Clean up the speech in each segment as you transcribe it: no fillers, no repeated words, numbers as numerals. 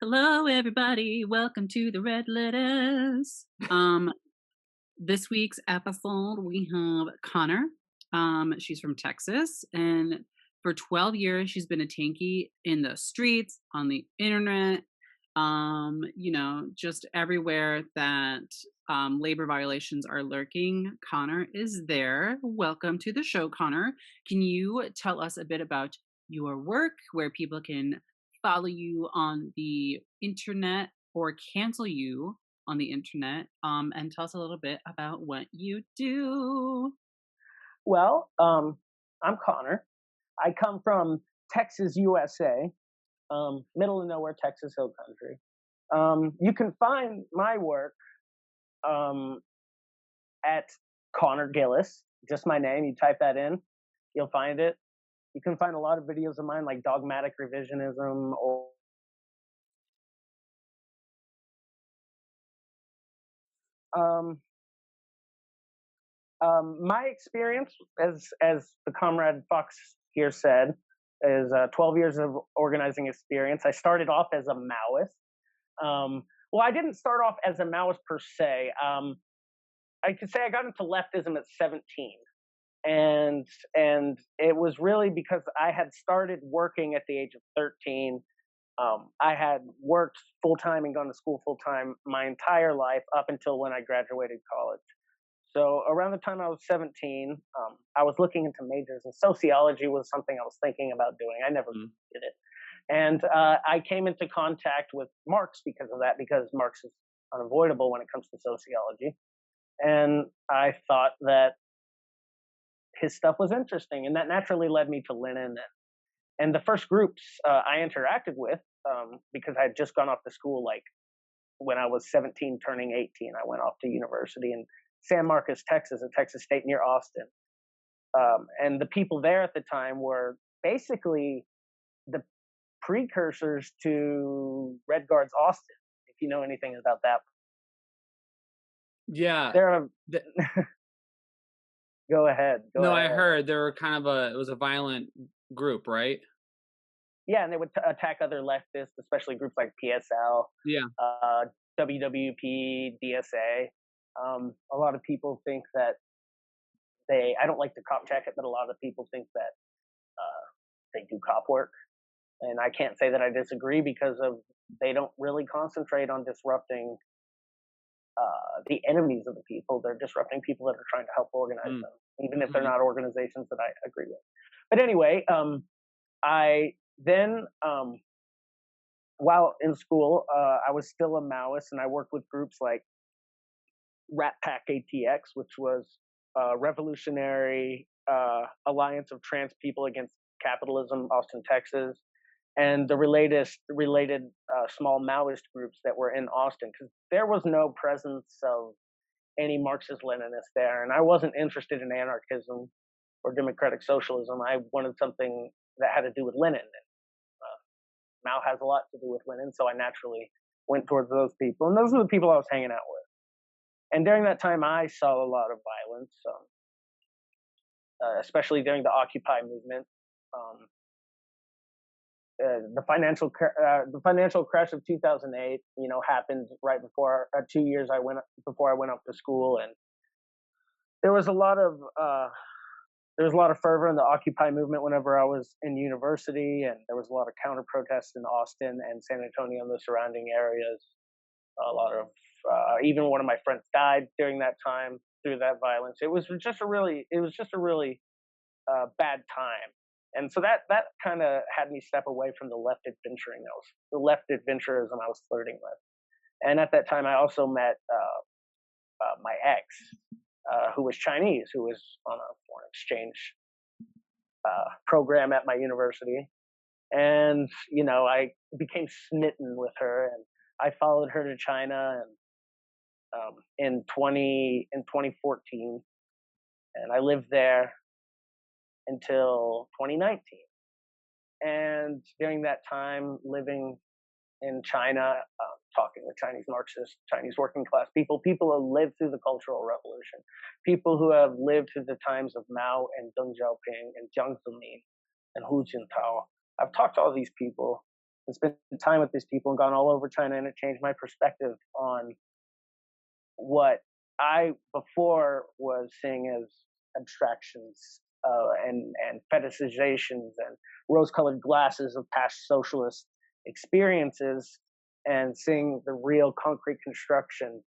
Hello, everybody. Welcome to the Red Letters. This week's episode, we have Connor. She's from Texas, and for 12 years, she's been a tanky in the streets, on the internet, just everywhere that labor violations are lurking. Connor is there. Welcome to the show, Connor. Can you tell us a bit about your work, where people can follow you on the internet or cancel you on the internet, and tell us a little bit about what you do? Well, I'm Connor. I come from Texas, USA, middle of nowhere, Texas Hill Country. You can find my work at Connor Gillis, just my name. You type that in, you'll find it. You can find a lot of videos of mine, like dogmatic revisionism or my experience, as the comrade Fox here said, is 12 years of organizing experience. I started off as a Maoist. Well, I didn't start off as a Maoist per se. I could say I got into leftism at 17, and it was really because I had started working at the age of 13. I had worked full time and gone to school full time my entire life up until when I graduated college. So around the time I was 17, I was looking into majors, and sociology was something I was thinking about doing. I never did it. And I came into contact with Marx because of that, because Marx is unavoidable when it comes to sociology. And I thought that his stuff was interesting, and that naturally led me to Lenin. And the first groups I interacted with, because I had just gone off to school, like when I was 17, turning 18, I went off to university in San Marcos, Texas, at Texas State near Austin. And the people there at the time were basically the precursors to Red Guard's Austin, if you know anything about that. Yeah. Go ahead. I heard they were it was a violent group, right? Yeah, and they would attack other leftists, especially groups like PSL, WWP, DSA. A lot of people think that I don't like to cop check it, but a lot of people think that they do cop work. And I can't say that I disagree, because they don't really concentrate on disrupting the enemies of the people. They're disrupting people that are trying to help organize them, even if they're not organizations that I agree with. But anyway, I then, while in school, I was still a Maoist, and I worked with groups like Rat Pack ATX, which was a revolutionary alliance of trans people against capitalism, Austin, Texas, and the related small Maoist groups that were in Austin, because there was no presence of any Marxist-Leninists there, and I wasn't interested in anarchism or democratic socialism. I wanted something that had to do with Lenin. Mao has a lot to do with Lenin, so I naturally went towards those people, and those are the people I was hanging out with. And during that time, I saw a lot of violence, especially during the Occupy movement. The financial crash of 2008, happened right before 2 years before I went up to school, and there was a lot of fervor in the Occupy movement whenever I was in university, and there was a lot of counter protests in Austin and San Antonio and the surrounding areas. A lot of even one of my friends died during that time through that violence. It was just a really bad time. And so that kind of had me step away from the left adventurism I was flirting with. And at that time, I also met my ex, who was Chinese, who was on a foreign exchange program at my university. And, I became smitten with her, and I followed her to China and in 2014, and I lived there until 2019. And during that time, living in China, talking with Chinese Marxists, Chinese working class people who have lived through the Cultural Revolution, people who have lived through the times of Mao and Deng Xiaoping and Jiang Zemin and Hu Jintao. I've talked to all these people, and spent time with these people and gone all over China, and it changed my perspective on what I before was seeing as abstractions and fetishizations and rose-colored glasses of past socialist experiences, and seeing the real concrete construction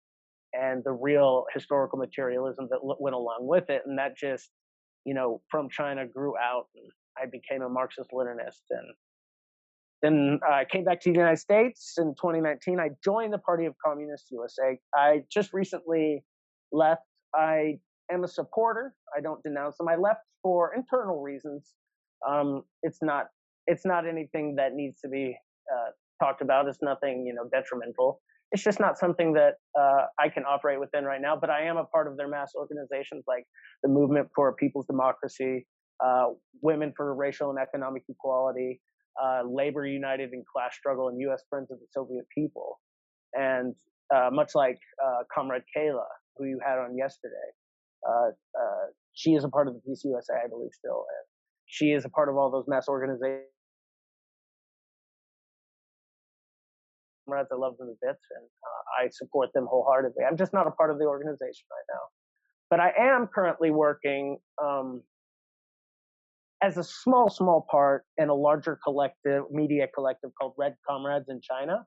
and the real historical materialism that went along with it. And that just, from China grew out, and I became a Marxist-Leninist. And then I came back to the United States in 2019. I joined the Party of Communist USA. I just recently left. I am a supporter. I don't denounce them. I left for internal reasons. It's not anything that needs to be talked about. It's nothing detrimental. It's just not something that I can operate within right now. But I am a part of their mass organizations like the Movement for People's Democracy, Women for Racial and Economic Equality, Labor United in Class Struggle, and U.S. Friends of the Soviet People. And much like Comrade Kayla, who you had on yesterday, she is a part of the PCUSA, I believe, still. And she is a part of all those mass organizations. I love them to bits, and I support them wholeheartedly. I'm just not a part of the organization right now. But I am currently working as a small part in a larger media collective called Red Comrades in China,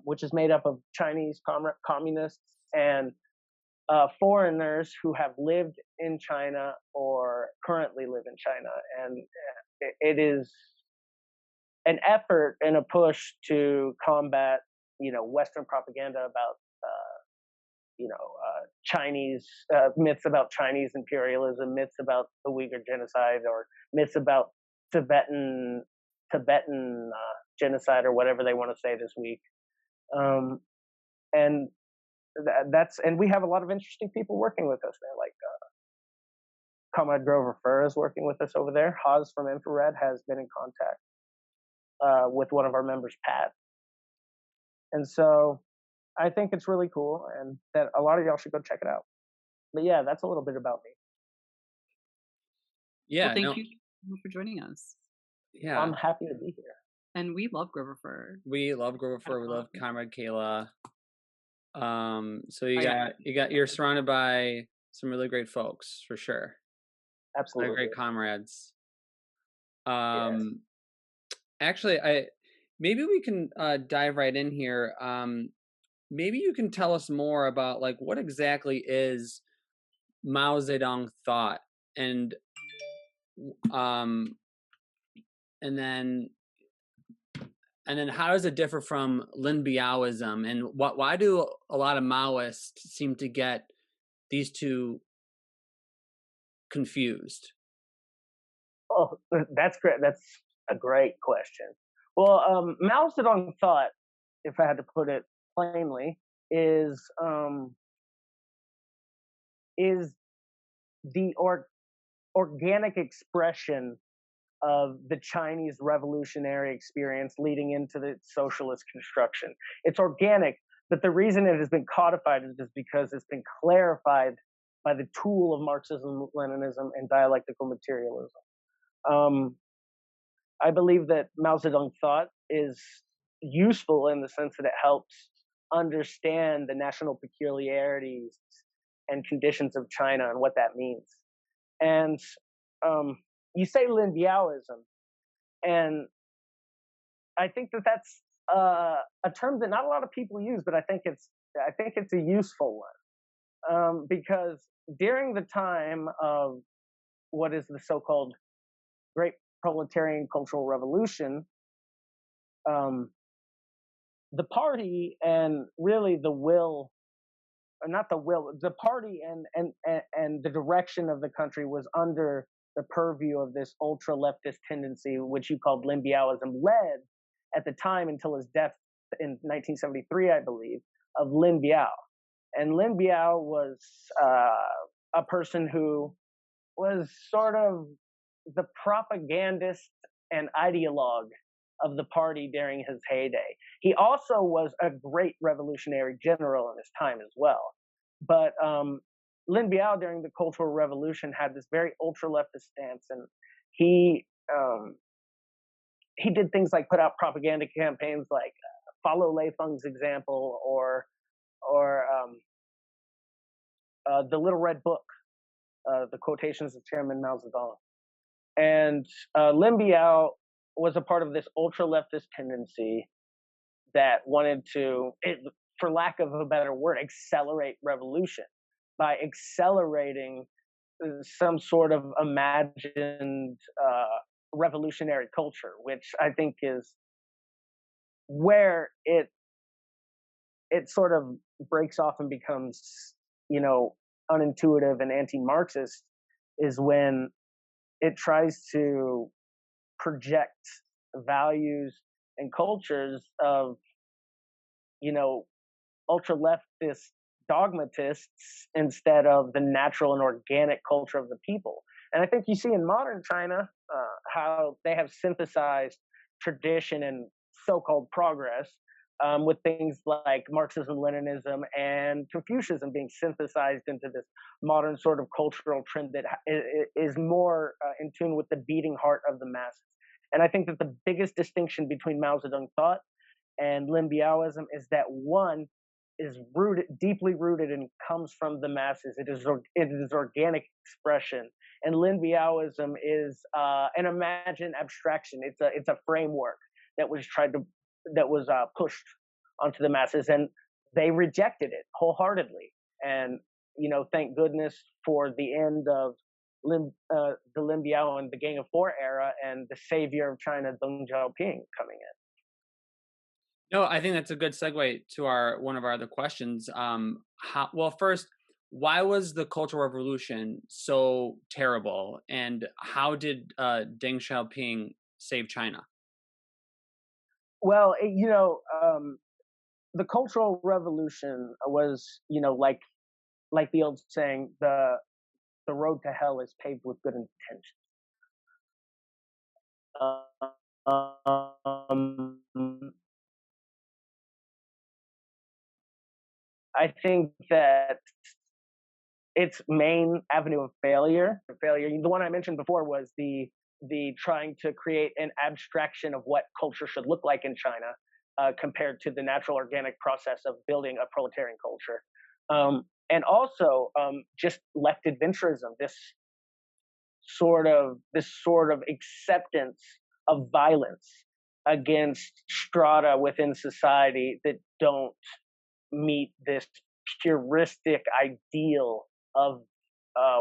which is made up of Chinese communists and foreigners who have lived in China or currently live in China. And it is an effort and a push to combat, Western propaganda about, Chinese myths about Chinese imperialism, myths about the Uyghur genocide, or myths about Tibetan genocide, or whatever they want to say this week. And and we have a lot of interesting people working with us there, like Comrade Grover Furr is working with us over there. Haas from Infrared has been in contact with one of our members, Pat. And so I think it's really cool, and that a lot of y'all should go check it out. But yeah, that's a little bit about me. Yeah. Well, thank you for joining us. Yeah. I'm happy to be here. And we love Grover Furr. We love Grover Furr. We love Comrade Kayla. So you're surrounded by some really great folks, for sure. Absolutely. Great comrades. Yes. Actually, maybe we can dive right in here. Maybe you can tell us more about what exactly is Mao Zedong Thought, and then how does it differ from Lin Biaoism, and why do a lot of Maoists seem to get these two confused? Oh, that's great. That's a great question. Well, Mao Zedong Thought, if I had to put it plainly, is the organic expression of the Chinese revolutionary experience leading into the socialist construction. It's organic, but the reason it has been codified is because it's been clarified by the tool of Marxism-Leninism and dialectical materialism. I believe that Mao Zedong Thought is useful in the sense that it helps understand the national peculiarities and conditions of China and what that means. And you say Lin Biaoism, and I think that that's a term that not a lot of people use, but I think it's a useful one, because during the time of what is the so-called Great Proletarian Cultural Revolution, the party and really the will, or not the will, the party and the direction of the country was under the purview of this ultra leftist tendency, which you called Lin Biaoism, led at the time until his death in 1973, I believe, of Lin Biao. And Lin Biao was a person who was sort of the propagandist and ideologue of the party during his heyday. He also was a great revolutionary general in his time as well. But Lin Biao during the Cultural Revolution had this very ultra leftist stance, and he he did things like put out propaganda campaigns like follow Lei Feng's example, or the Little Red Book, the quotations of Chairman Mao Zedong. And Lin Biao was a part of this ultra leftist tendency that wanted to, for lack of a better word, accelerate revolution by accelerating some sort of imagined revolutionary culture, which I think is where it sort of breaks off and becomes, unintuitive and anti-Marxist, is when it tries to project values and cultures of, ultra leftist dogmatists instead of the natural and organic culture of the people. And I think you see in modern China how they have synthesized tradition and so-called progress with things like Marxism-Leninism and Confucianism being synthesized into this modern sort of cultural trend that is more in tune with the beating heart of the masses. And I think that the biggest distinction between Mao Zedong Thought and Lin Biaoism is that one is deeply rooted, and comes from the masses. It is organic expression, and Lin Biaoism is an imagined abstraction. It's a framework that was pushed onto the masses, and they rejected it wholeheartedly. And thank goodness for the end of the Lin Biao and the Gang of Four era, and the savior of China, Deng Xiaoping, coming in. No, I think that's a good segue to one of our other questions. First, why was the Cultural Revolution so terrible, and how did Deng Xiaoping save China? Well, the Cultural Revolution was, like the old saying, the road to hell is paved with good intentions. I think that its main avenue of failure, the one I mentioned before, was the trying to create an abstraction of what culture should look like in China, compared to the natural organic process of building a proletarian culture. And also just left adventurism, this sort of acceptance of violence against strata within society that don't meet this puristic ideal of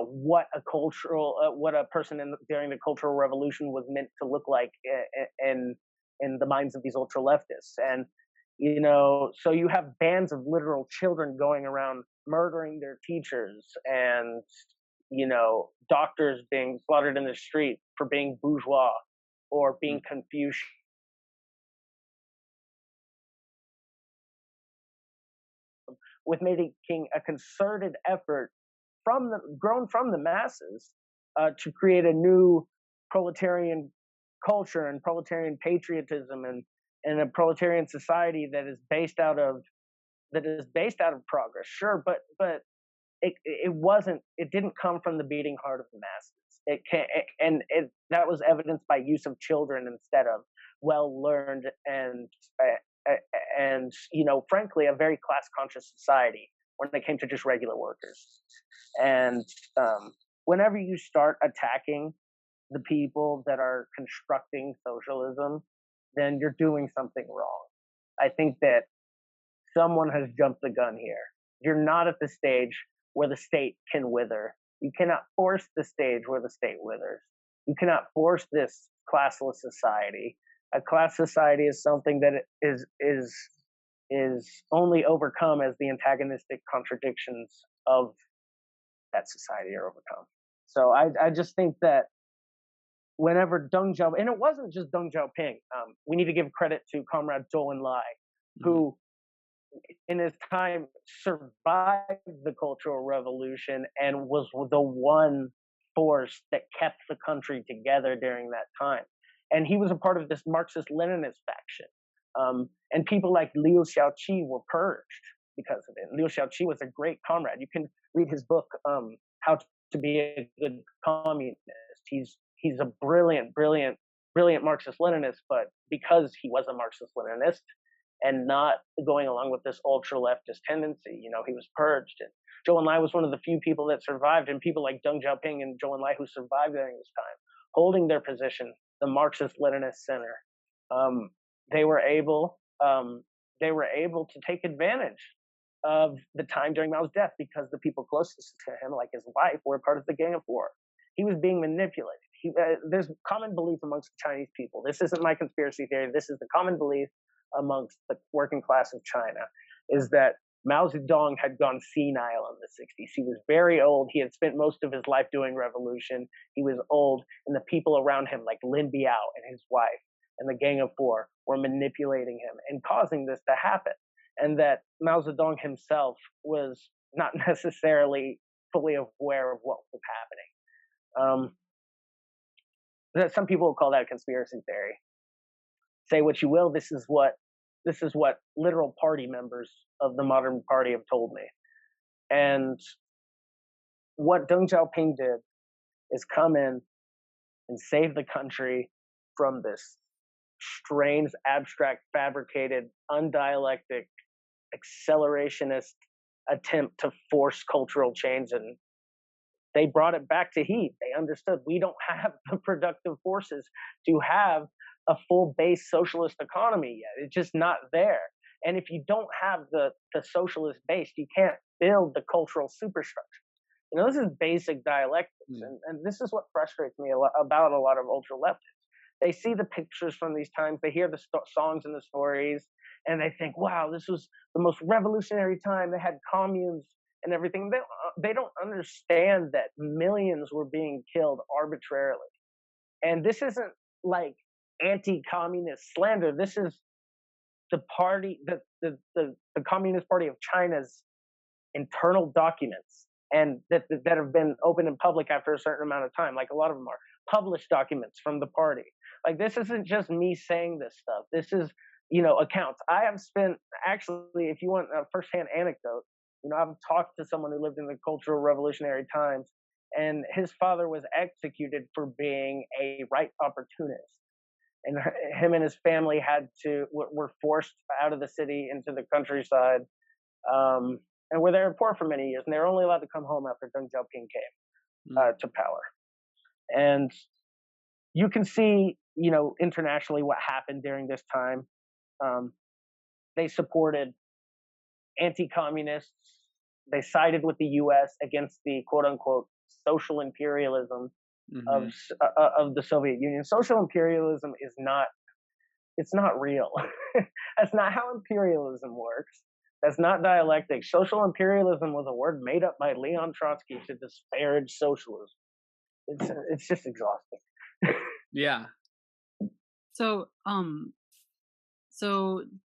what a person during the Cultural Revolution was meant to look like in the minds of these ultra leftists. And so you have bands of literal children going around murdering their teachers, and doctors being slaughtered in the street for being bourgeois or being Confucian. With making a concerted effort grown from the masses to create a new proletarian culture and proletarian patriotism, and a proletarian society that is based out of progress. Sure, but it didn't come from the beating heart of the masses. That was evidenced by use of children instead of well learned and frankly, a very class conscious society when it came to just regular workers. And whenever you start attacking the people that are constructing socialism, then you're doing something wrong. I think that someone has jumped the gun here. You're not at the stage where the state can wither. You cannot force the stage where the state withers. You cannot force this classless society. A class society is something that is only overcome as the antagonistic contradictions of that society are overcome. So I just think that whenever Deng Xiaoping, and it wasn't just Deng Xiaoping, we need to give credit to Comrade Zhou Enlai, who in his time survived the Cultural Revolution and was the one force that kept the country together during that time. And he was a part of this Marxist-Leninist faction. And people like Liu Xiaoqi were purged because of it. Liu Xiaoqi was a great comrade. You can read his book, How to Be a Good Communist. He's a brilliant brilliant Marxist-Leninist, but because he was a Marxist-Leninist and not going along with this ultra-leftist tendency, he was purged. And Zhou Enlai was one of the few people that survived, and people like Deng Xiaoping and Zhou Enlai who survived during this time, holding their position, the Marxist-Leninist center. Um, they were able to take advantage of the time during Mao's death because the people closest to him, like his wife, were part of the Gang of Four. He was being manipulated. There's common belief amongst the Chinese people. This isn't my conspiracy theory. This is the common belief amongst the working class of China, is that Mao Zedong had gone senile in the 60s. He was very old. He had spent most of his life doing revolution. He was old, and the people around him, like Lin Biao and his wife and the Gang of Four, were manipulating him and causing this to happen. And that Mao Zedong himself was not necessarily fully aware of what was happening. Some people will call that a conspiracy theory. Say what you will. This is what literal party members of the modern party have told me. And what Deng Xiaoping did is come in and save the country from this strange, abstract, fabricated, undialectic, accelerationist attempt to force cultural change. And they brought it back to heat. They understood we don't have the productive forces to have a full base socialist economy yet. It's just not there. And if you don't have the socialist base, you can't build the cultural superstructure. This is basic dialectics. And this is what frustrates me about a lot of ultra leftists. They see the pictures from these times, they hear the songs and the stories, and they think, wow, this was the most revolutionary time. They had communes and everything. They don't understand that millions were being killed arbitrarily. And this isn't like anti-communist slander. This is the party, the Communist Party of China's internal documents, and that have been open in public after a certain amount of time. Like a lot of them are published documents from the party. Like this isn't just me saying this stuff. This is accounts. I have spent, actually, if you want a firsthand anecdote, I've talked to someone who lived in the Cultural Revolutionary times, and his father was executed for being a right opportunist. And him and his family were forced out of the city into the countryside, and were there poor for many years. And they were only allowed to come home after Deng Xiaoping came to power. And you can see, internationally what happened during this time. They supported anti-communists. They sided with the U.S. against the quote-unquote social imperialism of the Soviet Union. Social imperialism is not real. That's not how imperialism works. That's not dialectic. Social imperialism was a word made up by Leon Trotsky to disparage socialism. It's just exhausting. Yeah. So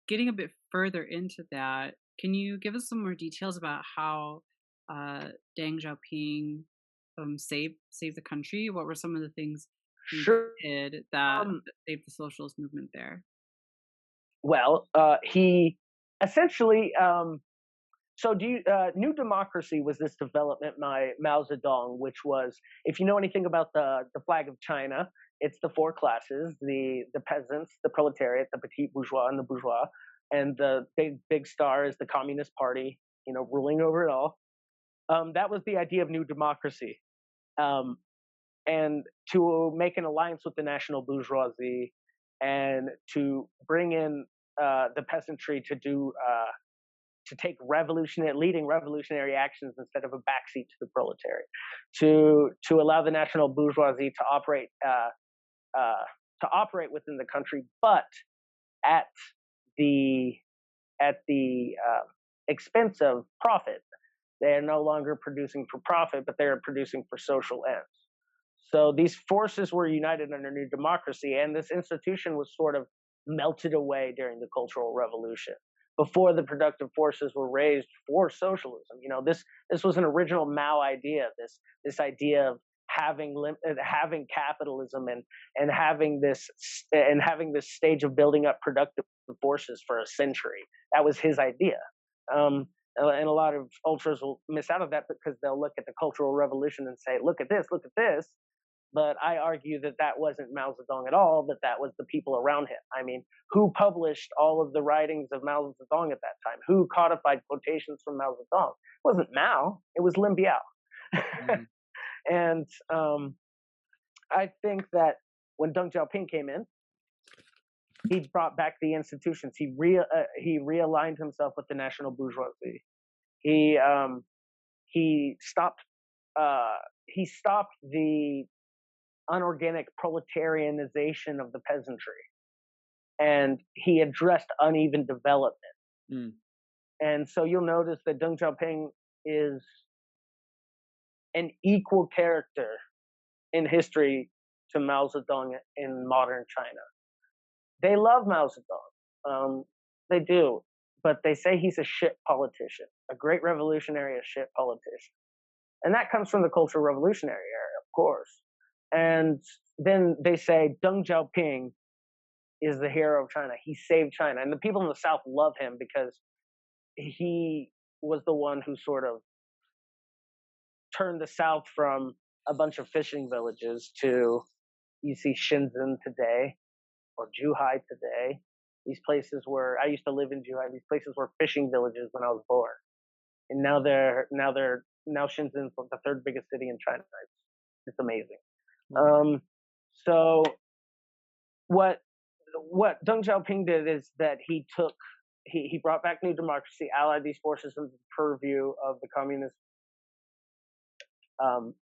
getting a bit further into that, can you give us some more details about how Deng Xiaoping saved the country? What were some of the things he did that saved the socialist movement there? Well, he essentially New Democracy was this development by Mao Zedong, which was, if you know anything about the flag of China, it's the four classes: the peasants, the proletariat, the petit bourgeois, and the bourgeois. And the big star is the Communist Party, ruling over it all. That was the idea of New Democracy, and to make an alliance with the national bourgeoisie, and to bring in the peasantry to take leading revolutionary actions instead of a backseat to the proletariat, to allow the national bourgeoisie to operate within the country, but at the expense of profit. They are no longer producing for profit, but they are producing for social ends. So these forces were united under New Democracy, and this institution was sort of melted away during the Cultural Revolution, before the productive forces were raised for socialism. This was an original Mao idea. This idea of having capitalism and having this stage of building up productive forces for a century. That was his idea. And a lot of ultras will miss out of that because they'll look at the Cultural Revolution and say, look at this. But I argue that that wasn't Mao Zedong at all, that that was the people around him. I mean, who published all of the writings of Mao Zedong at that time? Who codified quotations from Mao Zedong? It wasn't Mao, it was Lin Biao. Mhm. And I think that when Deng Xiaoping came in, he brought back the institutions. He realigned himself with the national bourgeoisie. He he stopped the unorganic proletarianization of the peasantry, and he addressed uneven development. Mm. And so you'll notice that Deng Xiaoping is an equal character in history to Mao Zedong in modern China. They love Mao Zedong. They do. But they say he's a shit politician, a great revolutionary, a shit politician. And that comes from the Cultural Revolutionary era, of course. And then they say Deng Xiaoping is the hero of China. He saved China. And the people in the South love him because he was the one who sort of turned the South from a bunch of fishing villages to, you see Shenzhen today or Zhuhai today. These places were, I used to live in Zhuhai. These places were fishing villages when I was born. And now Shenzhen's the third biggest city in China. It's amazing. So what Deng Xiaoping did is that he brought back new democracy, allied these forces into the purview of the communists.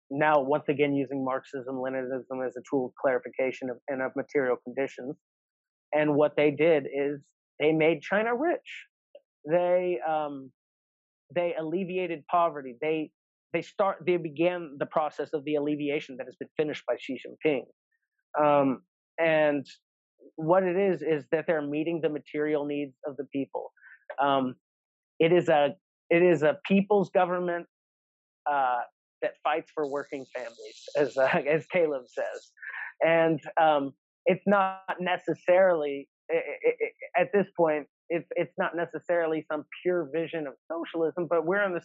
Now, once again, using Marxism-Leninism as a tool of clarification of material conditions. And what they did is they made China rich. They alleviated poverty. They began the process of the alleviation that has been finished by Xi Jinping. And what it is that they're meeting the material needs of the people. It is a people's government that fights for working families, as Caleb says, and it's not necessarily at this point. It's not necessarily some pure vision of socialism, but we're in the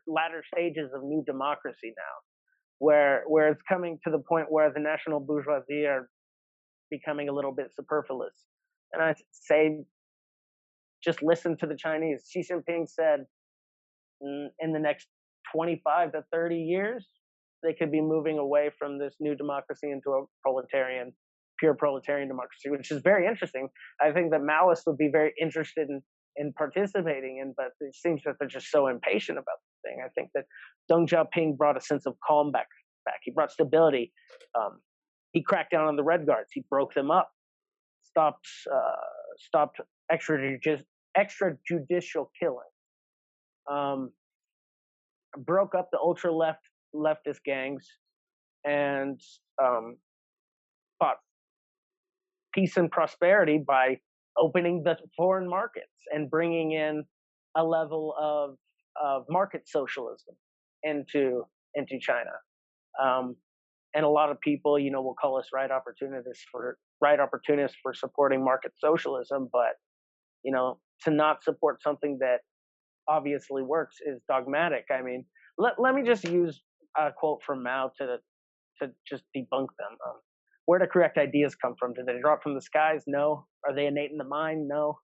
latter stages of new democracy now, where it's coming to the point where the national bourgeoisie are becoming a little bit superfluous. And I say, just listen to the Chinese. Xi Jinping said, in the next 25 to 30 years, they could be moving away from this new democracy into a pure proletarian democracy, which is very interesting. I think that Maoists would be very interested in participating in, but it seems that they're just so impatient about the thing. I think that Deng Xiaoping brought a sense of calm back. He brought stability. He cracked down on the Red Guards. He broke them up, stopped extrajudicial killing, broke up the ultra leftist gangs, and fought peace and prosperity by opening the foreign markets and bringing in a level of market socialism into China. And a lot of people, will call us right opportunists for supporting market socialism, but to not support something that obviously works is dogmatic. I mean, let me just use a quote from Mao to just debunk them. Where do correct ideas come from? Do they drop from the skies? No. Are they innate in the mind? No.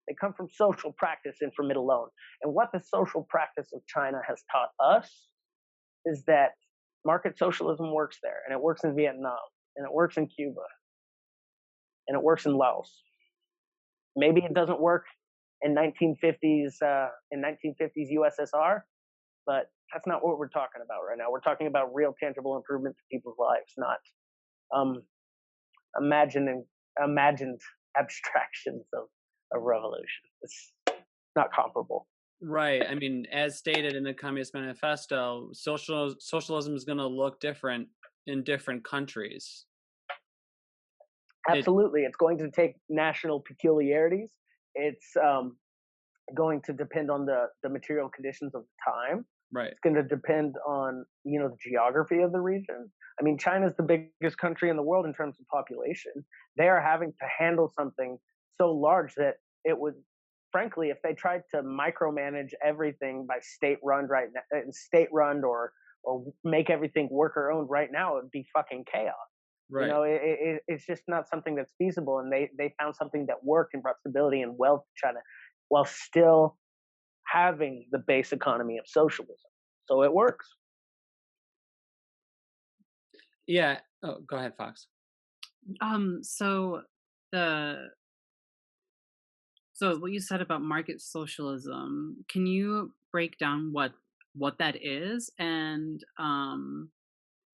They come from social practice and from it alone. And what the social practice of China has taught us is that market socialism works there, and it works in Vietnam, and it works in Cuba, and it works in Laos. Maybe it doesn't work in 1950s USSR, but that's not what we're talking about right now. We're talking about real, tangible improvement to people's lives, not imagined abstractions of revolution. It's not comparable. Right. I mean, as stated in the Communist Manifesto, socialism is going to look different in different countries. Absolutely. It's going to take national peculiarities. It's going to depend on the material conditions of the time. Right. It's going to depend on, the geography of the region. I mean, China's the biggest country in the world in terms of population. They are having to handle something so large that it would, frankly, if they tried to micromanage everything by state-run or or make everything worker owned right now, it would be fucking chaos. You Right. know, it's just not something that's feasible. And they found something that worked and brought stability and wealth to China while still having the base economy of socialism. So it works. Yeah. Oh, go ahead, Fox. So the so what you said about market socialism, can you break down what that is and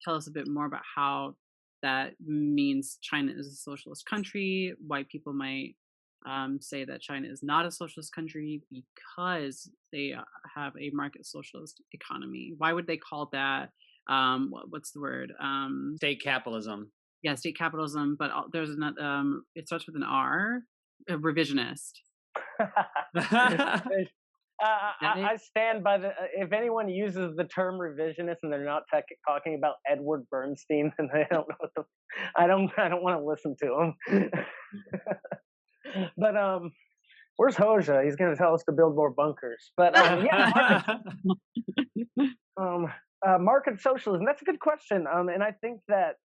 tell us a bit more about how that means China is a socialist country, why people might say that China is not a socialist country because they have a market socialist economy. Why would they call that? What's the word? State capitalism. Yeah, state capitalism. But there's another. It starts with an R. Revisionist. I stand by the. If anyone uses the term revisionist and they're not talking about Edward Bernstein, then they don't know what the. I don't want to listen to them. But where's Hoja? He's going to tell us to build more bunkers. But yeah, market socialism. That's a good question. And I think that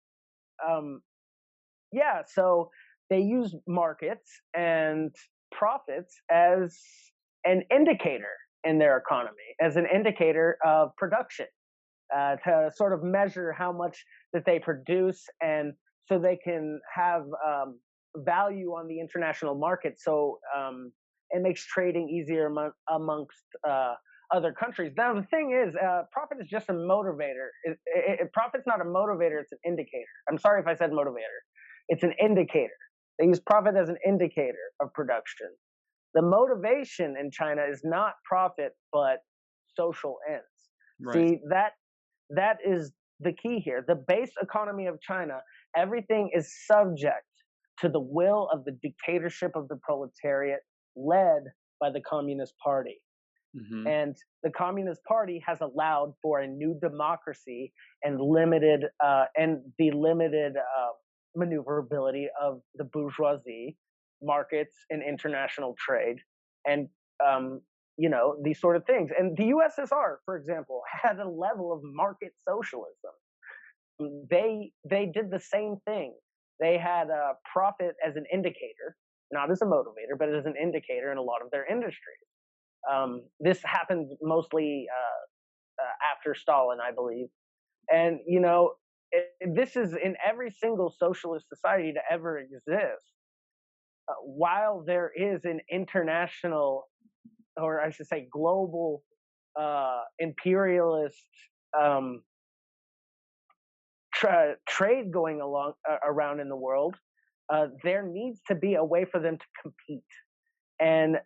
yeah, so they use markets and profits as an indicator in their economy, as an indicator of production, to sort of measure how much that they produce, and so they can have value on the international market. So it makes trading easier amongst other countries. Now the thing is, profit is just a motivator. Profit's not a motivator; it's an indicator. I'm sorry if I said motivator. It's an indicator. They use profit as an indicator of production. The motivation in China is not profit, but social ends. Right. See, that is the key here. The base economy of China, everything is subject to the will of the dictatorship of the proletariat, led by the Communist Party. Mm-hmm. And the Communist Party has allowed for a new democracy and limited maneuverability of the bourgeoisie, markets, and international trade, and these sort of things. And the USSR, for example, had a level of market socialism. They did the same thing. They had profit as an indicator, not as a motivator, but as an indicator in a lot of their industries. This happened mostly after Stalin, I believe. And, this is in every single socialist society to ever exist. While there is an international, or I should say global, imperialist trade going around in the world, there needs to be a way for them to compete. And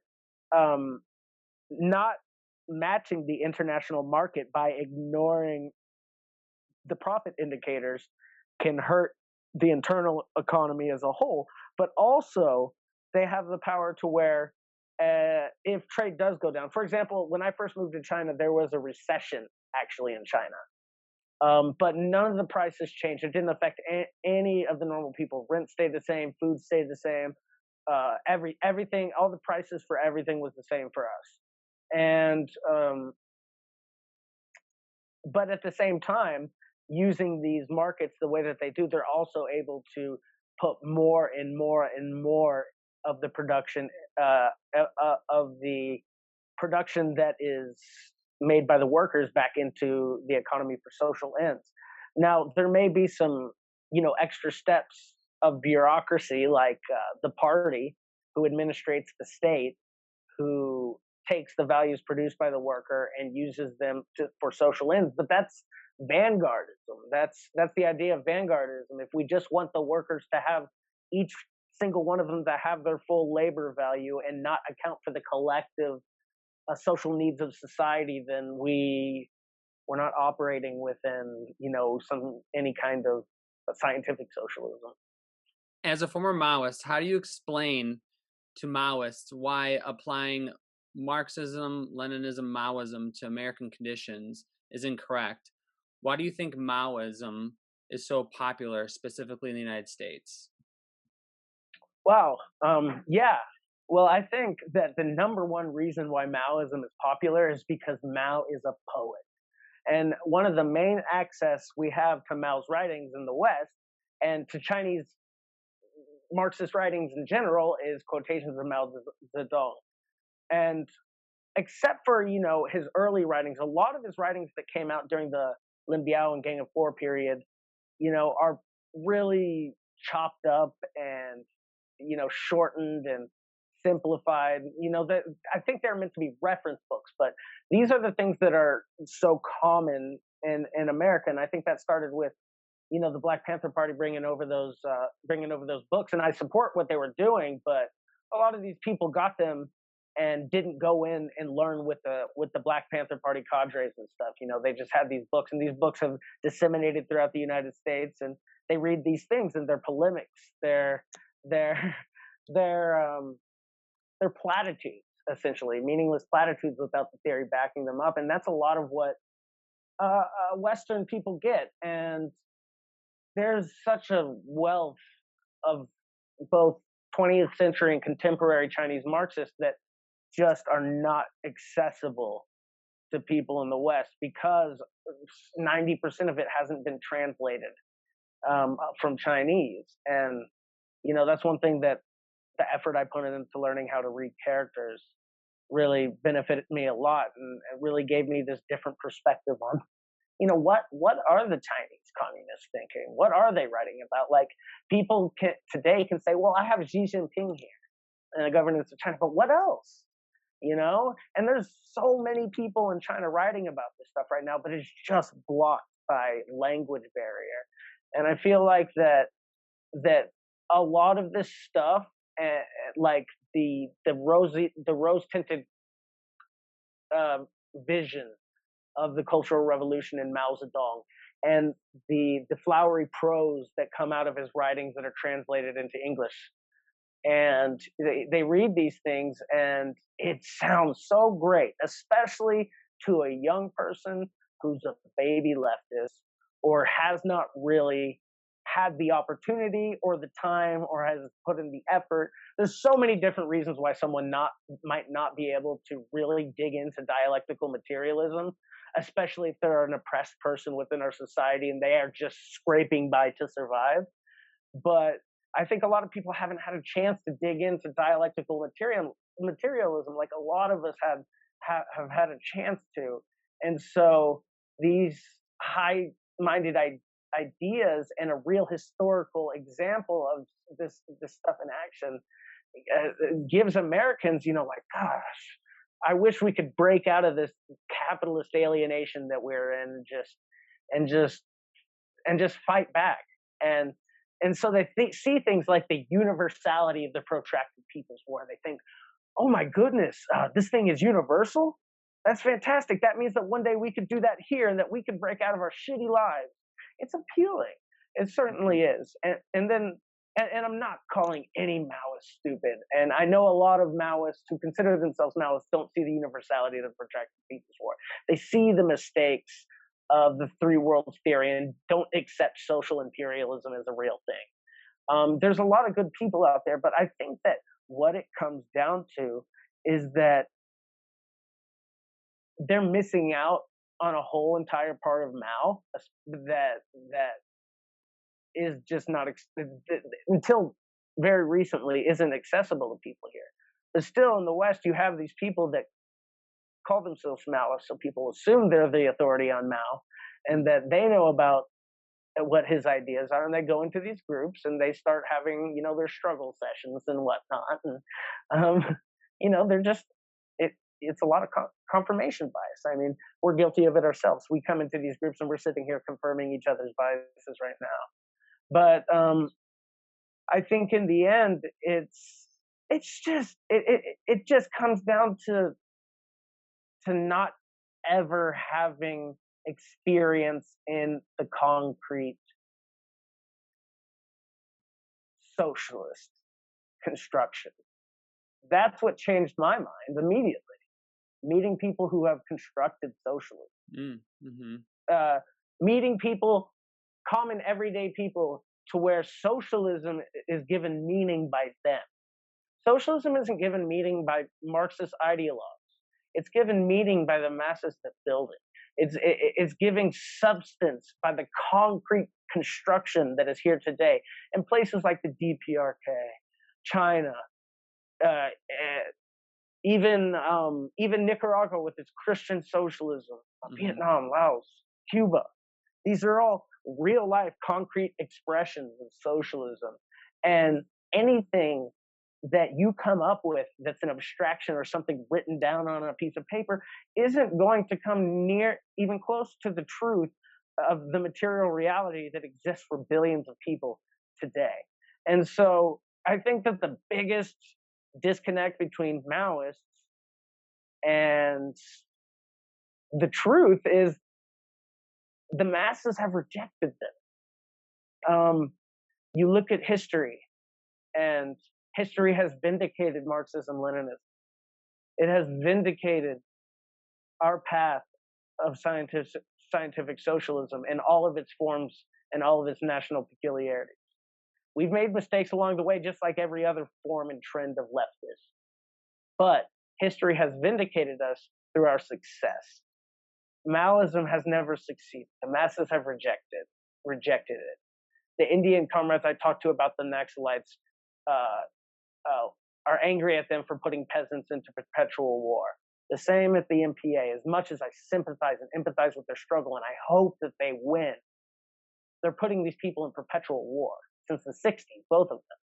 not matching the international market by ignoring the profit indicators can hurt the internal economy as a whole. But also, they have the power to where if trade does go down, for example, when I first moved to China, there was a recession actually in China. But none of the prices changed. It didn't affect any of the normal people. Rent stayed the same, food stayed the same. Everything, all the prices for everything was the same for us. And but at the same time, using these markets the way that they do, they're also able to put more and more and more of the production that is made by the workers back into the economy for social ends. Now, there may be some, extra steps of bureaucracy, like the party who administrates the state, who takes the values produced by the worker and uses them for social ends. But that's vanguardism. That's the idea of vanguardism. If we just want the workers to have, each single one of them, to have their full labor value and not account for the collective social needs of society, then we're not operating within any kind of scientific socialism. As a former Maoist, how do you explain to Maoists why applying Marxism, Leninism, Maoism to American conditions is incorrect? Why do you think Maoism is so popular, specifically in the United States? Wow. Yeah. Well, I think that the number one reason why Maoism is popular is because Mao is a poet. And one of the main access we have to Mao's writings in the West and to Chinese Marxist writings in general is quotations of Mao Zedong. And except for, his early writings, a lot of his writings that came out during the Lin Biao and Gang of Four period, are really chopped up and, shortened and simplified. That I think they're meant to be reference books, but these are the things that are so common in America. And I think that started with, the Black Panther Party bringing over those books, and I support what they were doing. But a lot of these people got them and didn't go in and learn with the Black Panther Party cadres and stuff. They just had these books, and these books have disseminated throughout the United States, and they read these things, and they're polemics, they're platitudes, essentially meaningless platitudes without the theory backing them up, and that's a lot of what Western people get. And there's such a wealth of both 20th century and contemporary Chinese Marxists that just are not accessible to people in the West because 90% of it hasn't been translated from Chinese. And, that's one thing that the effort I put into learning how to read characters really benefited me a lot, and it really gave me this different perspective on, what are the Chinese communists thinking? What are they writing about? Like, people today can say, well, I have Xi Jinping here and the governance of China, but what else? And there's so many people in China writing about this stuff right now, but it's just blocked by language barrier. And I feel like that a lot of this stuff, like the rose tinted vision of the Cultural Revolution in Mao Zedong, and the flowery prose that come out of his writings that are translated into English. And they read these things, and it sounds so great, especially to a young person who's a baby leftist or has not really had the opportunity or the time or has put in the effort. There's so many different reasons why someone might not be able to really dig into dialectical materialism, especially if they're an oppressed person within our society and they are just scraping by to survive. But I think a lot of people haven't had a chance to dig into dialectical materialism like a lot of us have had a chance to. And so these high-minded ideas and a real historical example of this stuff in action gives Americans, like, gosh, I wish we could break out of this capitalist alienation that we're in and just fight back. And so they see things like the universality of the protracted People's War. They think, oh my goodness, this thing is universal? That's fantastic. That means that one day we could do that here and that we could break out of our shitty lives. It's appealing. It certainly is. And I'm not calling any Maoist stupid. And I know a lot of Maoists who consider themselves Maoists don't see the universality of the protracted People's War. They see the mistakes of the three worlds theory and don't accept social imperialism as a real thing. There's a lot of good people out there, but I think that what it comes down to is that they're missing out on a whole entire part of Mao that is just not until very recently isn't accessible to people here. But still, in the West, you have these people that call themselves Maoists, so people assume they're the authority on Mao and that they know about what his ideas are, and they go into these groups and they start having, their struggle sessions and whatnot, and they're just it's a lot of confirmation bias. I mean, we're guilty of it ourselves. We come into these groups and we're sitting here confirming each other's biases right now. But I think in the end, it just comes down to not ever having experience in the concrete socialist construction. That's what changed my mind immediately. Meeting people who have constructed socialism. Mm-hmm. Meeting people, common everyday people, to where socialism is given meaning by them. Socialism isn't given meaning by Marxist ideologues. It's given meaning by the masses that build it. It's giving substance by the concrete construction that is here today. In places like the DPRK, China, uh, even Nicaragua with its Christian socialism, Vietnam, Laos, Cuba. These are all real life concrete expressions of socialism. And anything that you come up with that's an abstraction or something written down on a piece of paper isn't going to come near even close to the truth of the material reality that exists for billions of people today. And so I think that the biggest disconnect between Maoists and the truth is the masses have rejected them. You look at history, and history has vindicated Marxism-Leninism. It has vindicated our path of scientific socialism in all of its forms and all of its national peculiarities. We've made mistakes along the way, just like every other form and trend of leftist. But history has vindicated us through our success. Maoism has never succeeded. The masses have rejected it. The Indian comrades I talked to about the Naxalites are angry at them for putting peasants into perpetual war. The same at the MPA. As much as I sympathize and empathize with their struggle, and I hope that they win, they're putting these people in perpetual war since the 60s, both of them.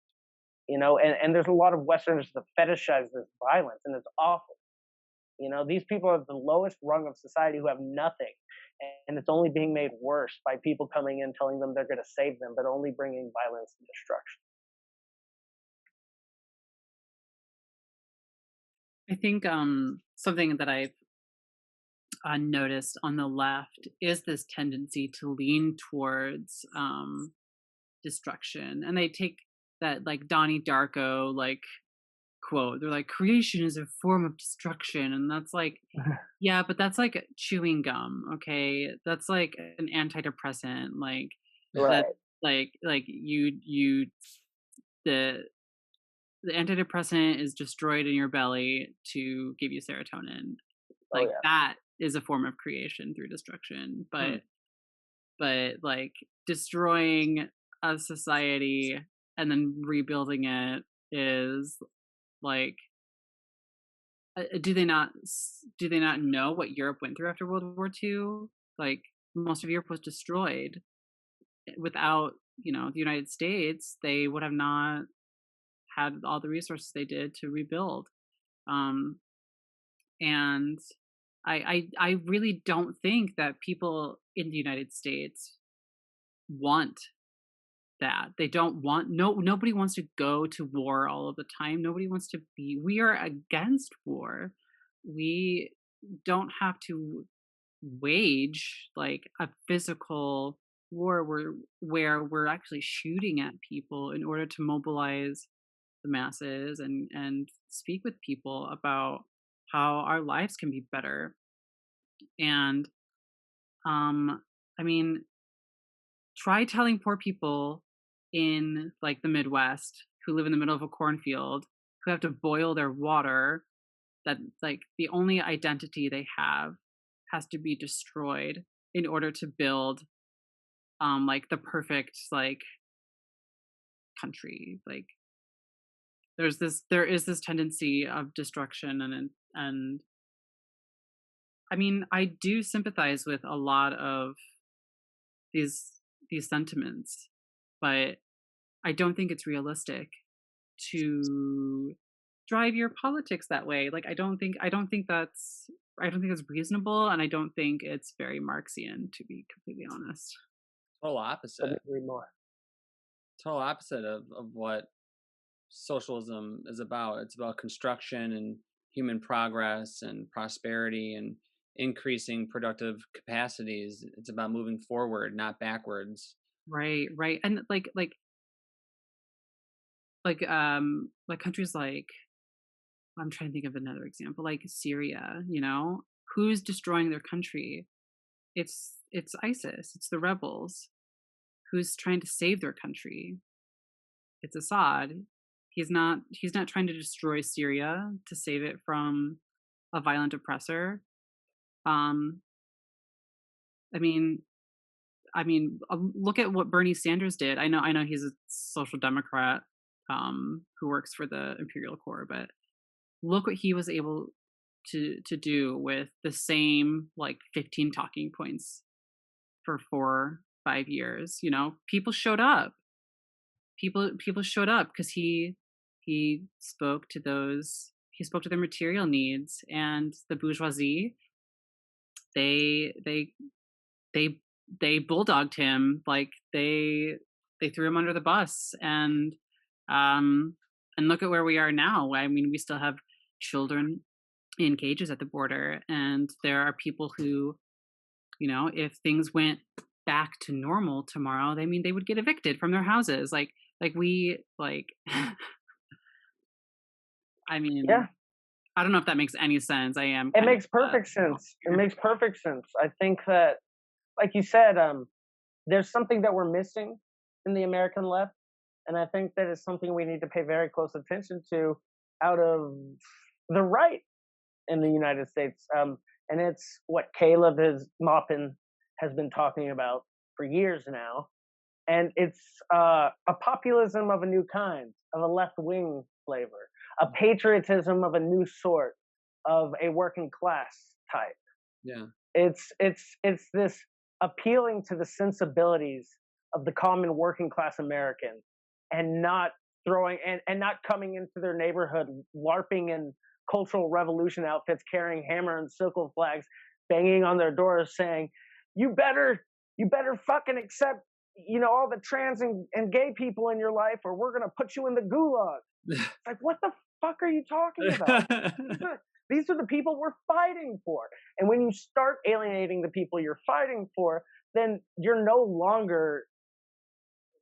And there's a lot of Westerners that fetishize this violence, and it's awful. These people are the lowest rung of society who have nothing, and it's only being made worse by people coming in telling them they're going to save them, but only bringing violence and destruction. I think something that I've noticed on the left is this tendency to lean towards destruction, and they take that like Donnie Darko quote. They're like, creation is a form of destruction, and that's like, yeah, but that's like chewing gum. Okay, that's like an antidepressant. Like right. that, like you the antidepressant is destroyed in your belly to give you serotonin. Like that is a form of creation through destruction. But like destroying a society and then rebuilding it is like, do they not know what Europe went through after World War II? Like most of Europe was destroyed. Without the United States, they would have not had all the resources they did to rebuild. And I really don't think that people in the United States want that. They don't want, nobody wants to go to war all of the time. Nobody wants to we are against war. We don't have to wage like a physical war where we're actually shooting at people in order to mobilize the masses and speak with people about how our lives can be better. And I mean, try telling poor people in like the Midwest who live in the middle of a cornfield, who have to boil their water, that like the only identity they have has to be destroyed in order to build like the perfect like country. Like there is this tendency of destruction, and I mean, I do sympathize with a lot of these sentiments, but I don't think it's realistic to drive your politics that way. Like I don't think that's reasonable, and I don't think it's very Marxian, to be completely honest. Total opposite. More. Total opposite of what socialism is about. It's about construction and human progress and prosperity and increasing productive capacities. It's about moving forward, not backwards. Right. And like countries like, I'm trying to think of another example, like Syria, who's destroying their country? It's ISIS, it's the rebels. Who's trying to save their country? It's Assad. He's not trying to destroy Syria to save it from a violent oppressor. I mean, look at what Bernie Sanders did. I know he's a social democrat who works for the Imperial Corps, but look what he was able to do with the same like 15 talking points for 4 5 years. People showed up. People showed up because he spoke to those. He spoke to their material needs, and the bourgeoisie, they they they they bulldogged him. Like they threw him under the bus, and look at where we are now. I mean, we still have children in cages at the border, and there are people who, if things went back to normal tomorrow, they would get evicted from their houses. Like I Yeah, mean, I don't know if that makes any sense. I am it kind of makes perfect sense. It makes perfect sense. I think that, like you said, there's something that we're missing in the American left, and I think that is something we need to pay very close attention to out of the right in the United States. And it's what Caleb Maupin has been talking about for years now. And it's a populism of a new kind, of a left wing flavor, a patriotism of a new sort, of a working class type. Yeah. It's this appealing to the sensibilities of the common working class American, and not throwing and not coming into their neighborhood larping in cultural revolution outfits, carrying hammer and sickle flags, banging on their doors saying, you better fucking accept, all the trans and gay people in your life, or we're gonna put you in the gulag. Like, what the fuck are you talking about? These are the people we're fighting for. And when you start alienating the people you're fighting for, then you're no longer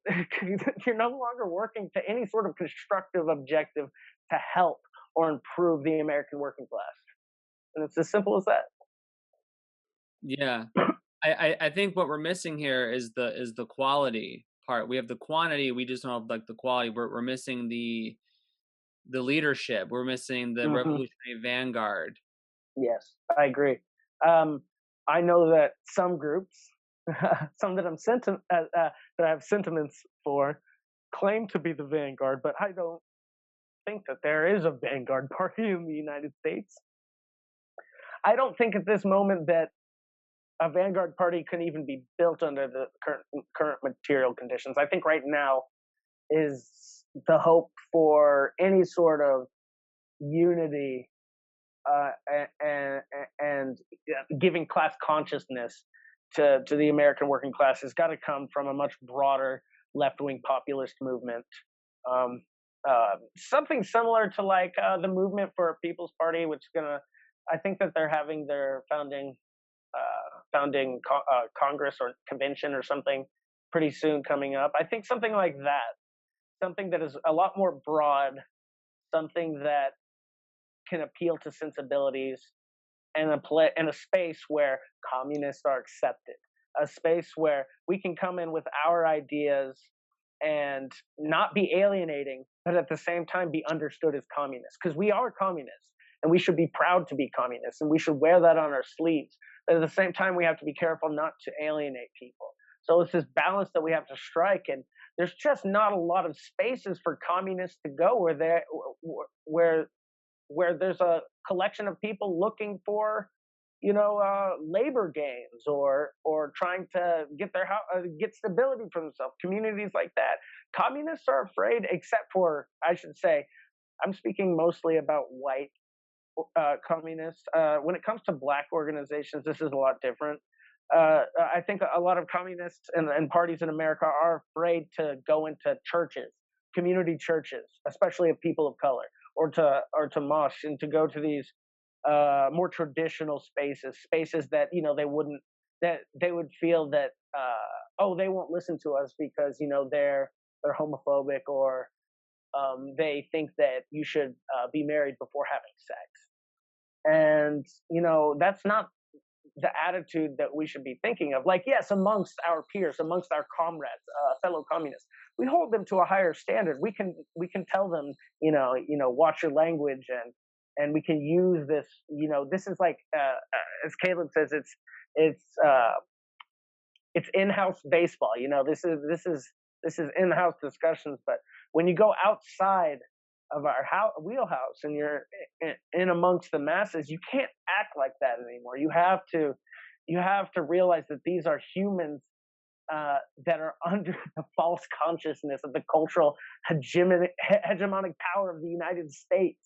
working to any sort of constructive objective to help or improve the American working class. And it's as simple as that. Yeah. I think what we're missing here is the quality part. We have the quantity, we just don't have like the quality. We're missing the leadership. We're missing the revolutionary vanguard. Yes, I agree. I know that some groups, some that that I have sentiments for, claim to be the vanguard, but I don't think that there is a vanguard party in the United States. I don't think at this moment that a vanguard party can even be built under the current material conditions. I think right now is the hope for any sort of unity and giving class consciousness to the American working class has got to come from a much broader left-wing populist movement. Something similar to like the movement for a People's Party, which is I think that they're having their founding Congress or convention or something pretty soon coming up. I think something like that, something that is a lot more broad, something that can appeal to sensibilities, and a space where communists are accepted, a space where we can come in with our ideas and not be alienating, but at the same time be understood as communists, because we are communists and we should be proud to be communists and we should wear that on our sleeves. But at the same time, we have to be careful not to alienate people. So it's this balance that we have to strike, and there's just not a lot of spaces for communists to go where there's a collection of people looking for, labor gains or trying to get stability for themselves. Communities like that, communists are afraid, except for, I should say, I'm speaking mostly about white communists. When it comes to black organizations, this is a lot different. I think a lot of communists and parties in America are afraid to go into churches, community churches, especially of people of color, or to mosques, and to go to these more traditional spaces that they would feel that they won't listen to us because they're homophobic, or they think that you should be married before having sex. And that's not the attitude that we should be thinking of. Like, yes, amongst our peers, amongst our comrades, fellow communists, we hold them to a higher standard. We can tell them, watch your language, and we can use this. This is like, as Caleb says, it's it's in-house baseball. This is in-house discussions, but when you go outside of our wheelhouse and you're in amongst the masses, you can't act like that anymore. You have to realize that these are humans that are under the false consciousness of the cultural hegemonic power of the United States.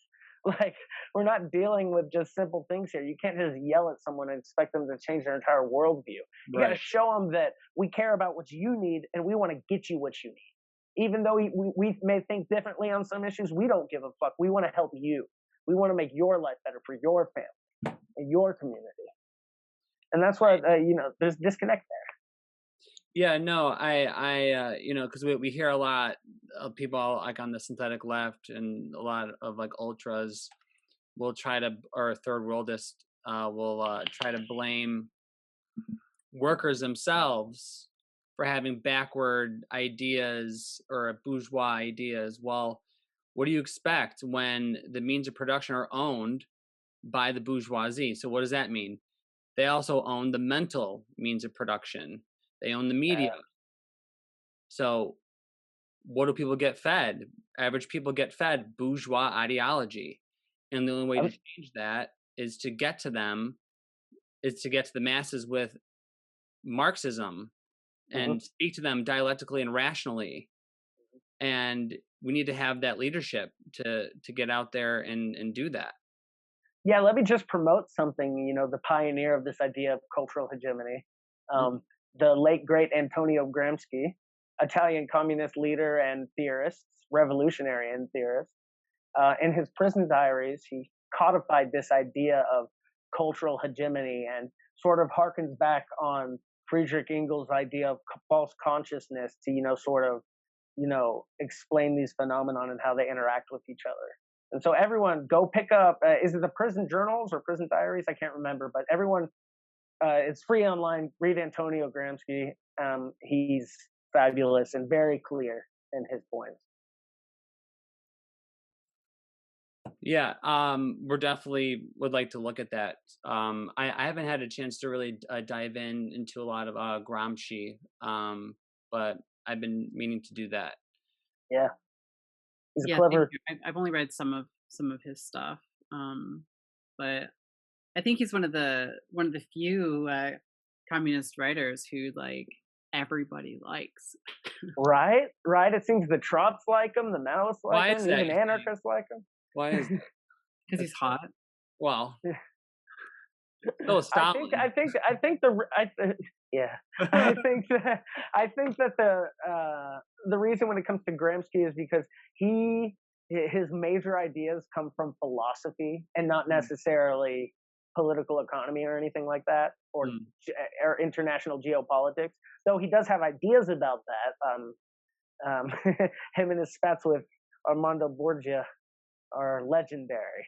Like, we're not dealing with just simple things here. You can't just yell at someone and expect them to change their entire worldview. You got to show them that we care about what you need and we want to get you what you need. Even though we may think differently on some issues, we don't give a fuck. We want to help you. We want to make your life better for your family and your community. And that's why, there's disconnect there. Yeah, no, I because we hear a lot of people like on the synthetic left and a lot of like ultras will try to, or third worldists will try to blame workers themselves for having backward ideas or bourgeois ideas. Well, what do you expect when the means of production are owned by the bourgeoisie? So what does that mean? They also own the mental means of production. They own the media. So what do people get fed? Average people get fed bourgeois ideology. And the only way to change that is to get to them, is to get to the masses with Marxism and speak to them dialectically and rationally. And we need to have that leadership to get out there and do that. Yeah, let me just promote something, the pioneer of this idea of cultural hegemony. The late, great Antonio Gramsci, Italian communist leader and theorist, revolutionary and theorist. In his prison diaries, he codified this idea of cultural hegemony and sort of harkens back on Friedrich Engels' idea of false consciousness to, explain these phenomenon and how they interact with each other. And so everyone go pick up, is it the prison journals or prison diaries? I can't remember, but everyone, it's free online. Read Antonio Gramsci. He's fabulous and very clear in his points. Yeah, we're definitely would like to look at that. I haven't had a chance to really dive into a lot of Gramsci, but I've been meaning to do that. Yeah, he's clever. I've only read some of his stuff, but I think he's one of the few communist writers who like everybody likes. Right. It seems the Trots like him, the Maoists like him, even anarchists like him. Why is that? Because he's hot. Well, so Stalin. I think that the reason when it comes to Gramsci is because his major ideas come from philosophy and not necessarily political economy or anything like that, or international geopolitics. Though he does have ideas about that. Him and his spats with Armando Borgia are legendary.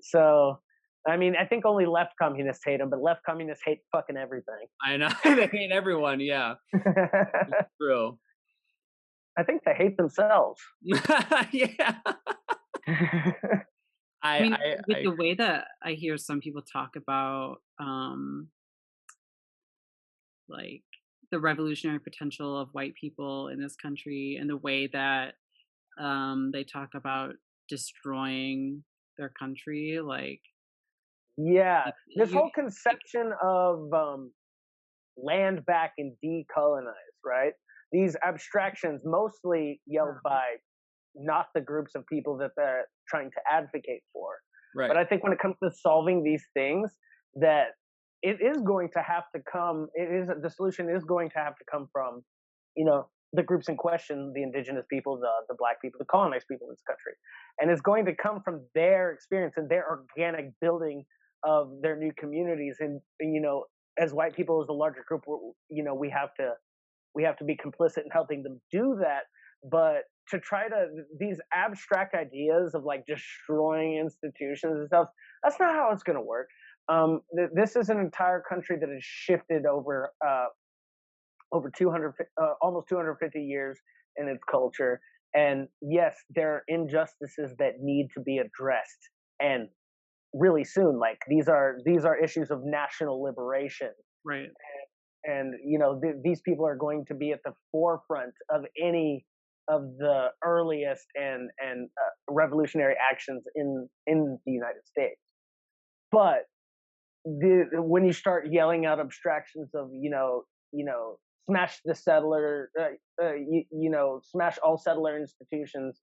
So, I mean, I think only left communists hate him, but left communists hate fucking everything. I know. They hate everyone, yeah. It's true. I think they hate themselves. Yeah. The way that I hear some people talk about like the revolutionary potential of white people in this country and the way that they talk about destroying their country, like this whole conception of land back and decolonize, right? These abstractions mostly yelled by not the groups of people that they're trying to advocate for. Right. But I think when it comes to solving these things, that it is going to have to come, the solution is going to have to come from, the groups in question, the indigenous people, the black people, the colonized people in this country. And it's going to come from their experience and their organic building of their new communities. And, as white people, as a larger group, we have to be complicit in helping them do that. But to try to, these abstract ideas of like destroying institutions and stuff, that's not how it's going to work. This is an entire country that has shifted over 200, almost 250 years in its culture. And yes, there are injustices that need to be addressed, and really soon. Like these are issues of national liberation. Right. and these people are going to be at the forefront of any of the earliest and revolutionary actions in the United States. But when you start yelling out abstractions of smash the settler, smash all settler institutions,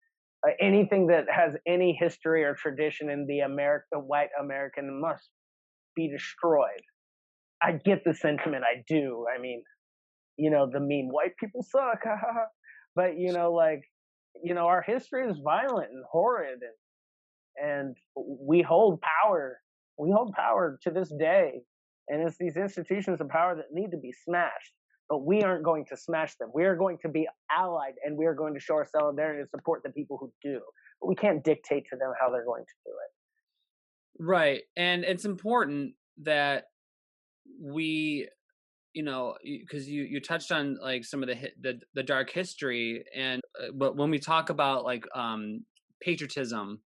anything that has any history or tradition in the white American must be destroyed. I get the sentiment. I do. I mean, the meme, white people suck. But, our history is violent and horrid, and we hold power. We hold power to this day. And it's these institutions of power that need to be smashed. But we aren't going to smash them. We are going to be allied, and we are going to show our solidarity and support the people who do. But we can't dictate to them how they're going to do it. Right. And it's important that we, because you touched on like some of the dark history, and but when we talk about like patriotism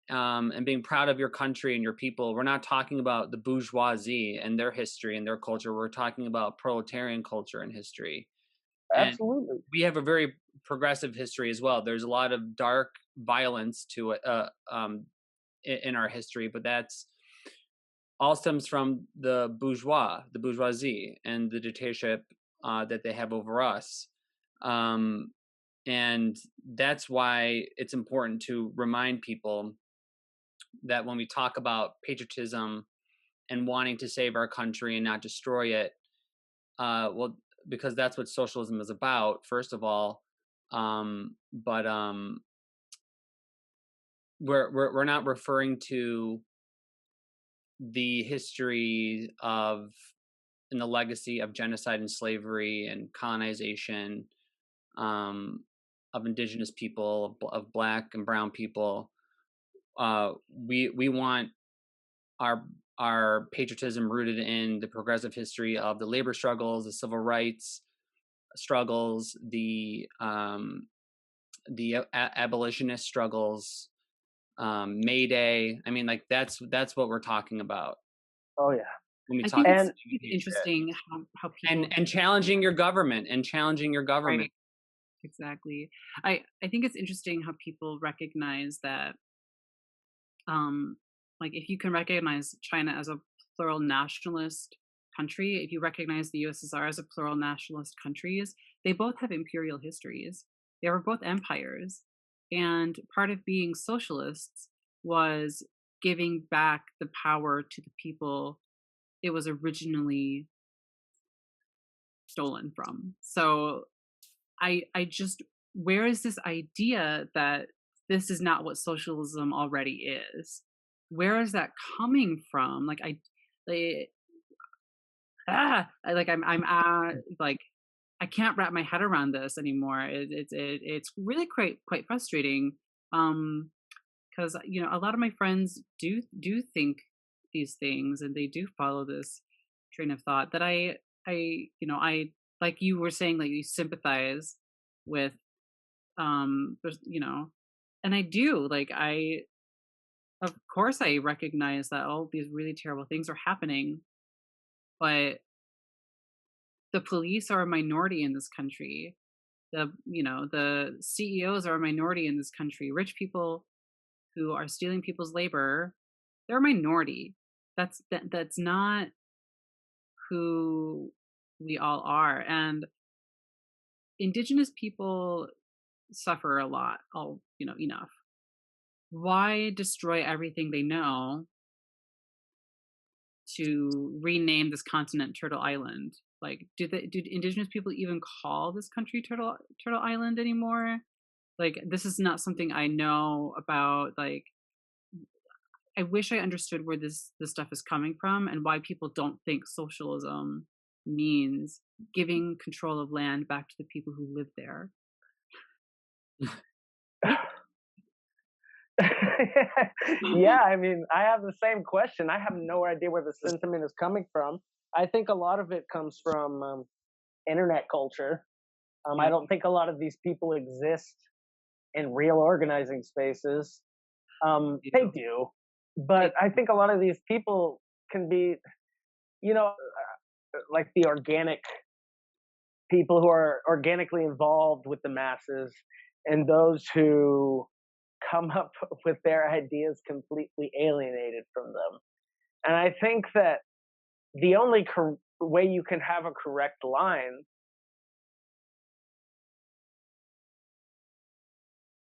and being proud of your country and your people, we're not talking about the bourgeoisie and their history and their culture. We're talking about proletarian culture and history. Absolutely. And we have a very progressive history as well. There's a lot of dark violence to it in our history, but that's all stems from the bourgeoisie, and the dictatorship that they have over us. And that's why it's important to remind people that when we talk about patriotism and wanting to save our country and not destroy it, well, because that's what socialism is about, first of all. But we're not referring to the history of and the legacy of genocide and slavery and colonization of indigenous people, of Black and brown people. We want our patriotism rooted in the progressive history of the labor struggles, the civil rights struggles, the abolitionist struggles, May Day. I mean, like that's what we're talking about. Oh yeah. When we I talk think it's interesting how people and challenging your government Right. Exactly. I think it's interesting how people recognize that, like if you can recognize China as a plural nationalist country, if you recognize the USSR as a plural nationalist countries, they both have imperial histories. They were both empires, and part of being socialists was giving back the power to the people it was originally stolen from. So I just, where is this idea that this is not what socialism already is? Where is that coming from? Like like, like I can't wrap my head around this anymore. It's really quite frustrating. Because a lot of my friends do think these things, and they do follow this train of thought that I like you were saying, like you sympathize with, and I do, like of course I recognize that all these really terrible things are happening, but the police are a minority in this country. The CEOs are a minority in this country. Rich people who are stealing people's labor, they're a minority. That's not who we all are. And indigenous people suffer a lot, enough. Why destroy everything they know to rename this continent Turtle Island? Like, do indigenous people even call this country Turtle Island anymore? Like, this is not something I know about. Like, I wish I understood where this stuff is coming from, and why people don't think socialism means giving control of land back to the people who live there. Yeah, I mean, I have the same question. I have no idea where the sentiment is coming from. I think a lot of it comes from internet culture. I don't think a lot of these people exist in real organizing spaces. They do, but I think a lot of these people can be, like the organic people who are organically involved with the masses, and those who come up with their ideas completely alienated from them. And I think that the only way you can have a correct line,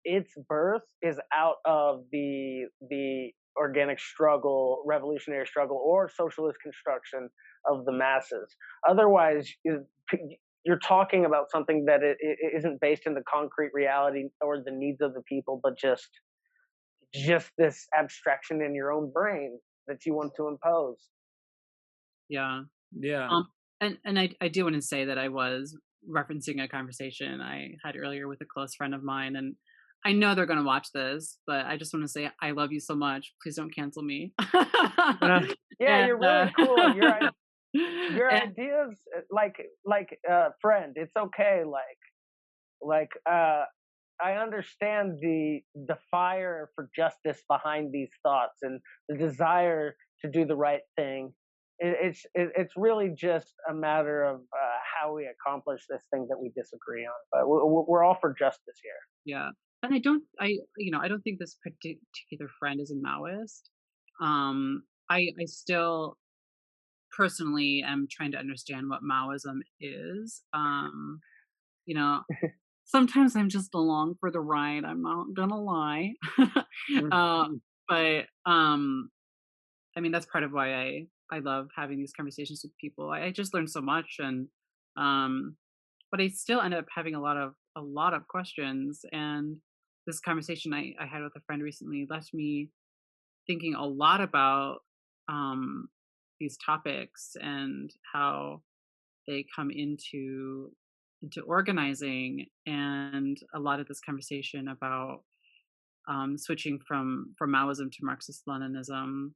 its birth is out of the organic struggle, revolutionary struggle, or socialist construction of the masses. Otherwise, you're talking about something that it isn't based in the concrete reality or the needs of the people, but just this abstraction in your own brain that you want to impose. Yeah. Yeah. And I do want to say that I was referencing a conversation I had earlier with a close friend of mine, and I know they're going to watch this, but I just want to say I love you so much. Please don't cancel me. Yeah, and you're really cool. Your and ideas, friend, it's okay. I understand the fire for justice behind these thoughts and the desire to do the right thing. It's really just a matter of how we accomplish this thing that we disagree on. But we're all for justice here. yeah, and I don't think this particular friend is a Maoist. I still personally am trying to understand what Maoism is. You know, sometimes I'm just along for the ride. I'm not gonna lie. uh, Mhm. but I mean, that's part of why I love having these conversations with people. I just learn so much, and um, but I still end up having a lot of questions. And this conversation I had with a friend recently left me thinking a lot about um, these topics and how they come into organizing, and a lot of this conversation about switching from Maoism to Marxist-Leninism.